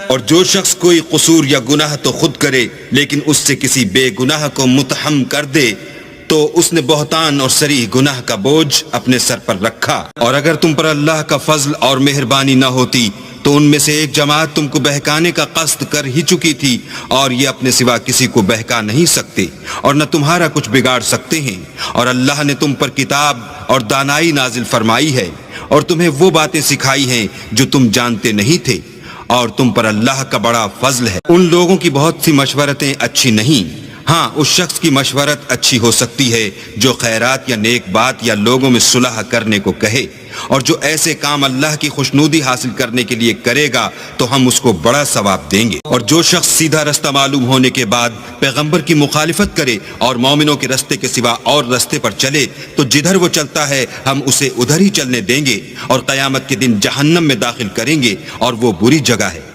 और जो शख्स कोई कसूर या गुनाह तो खुद करे लेकिन उससे किसी बेगुनाह को मुतहम कर दे तो उसने बहतान और सरीह गुनाह का बोझ अपने सर पर रखा। और अगर तुम पर अल्लाह का फजल और मेहरबानी न होती तो उनमें से एक जमात तुमको बहकाने का कस्द कर ही चुकी थी, और ये अपने सिवा किसी को बहका नहीं सकते और न तुम्हारा कुछ बिगाड़ सकते हैं। और अल्लाह ने तुम पर किताब और दानाई नाजिल फरमाई है और तुम्हें वो बातें सिखाई हैं जो तुम जानते नहीं थे, और तुम पर अल्लाह का बड़ा फजल है। उन लोगों की बहुत सी मशवरतें अच्छी नहीं, हाँ उस शख्स की मशवरत अच्छी हो सकती है जो खैरात या नेक बात या लोगों में सुलह करने को कहे, और जो ऐसे काम अल्लाह की खुशनुदी हासिल करने के लिए करेगा तो हम उसको बड़ा सवाब देंगे। और जो शख्स सीधा रास्ता मालूम होने के बाद पैगंबर की मुखालिफत करे और मोमिनों के रास्ते के सिवा और रास्ते पर चले तो जिधर वो चलता है हम उसे उधर ही चलने देंगे और क़यामत के दिन जहन्नम में दाखिल करेंगे, और वो बुरी जगह है।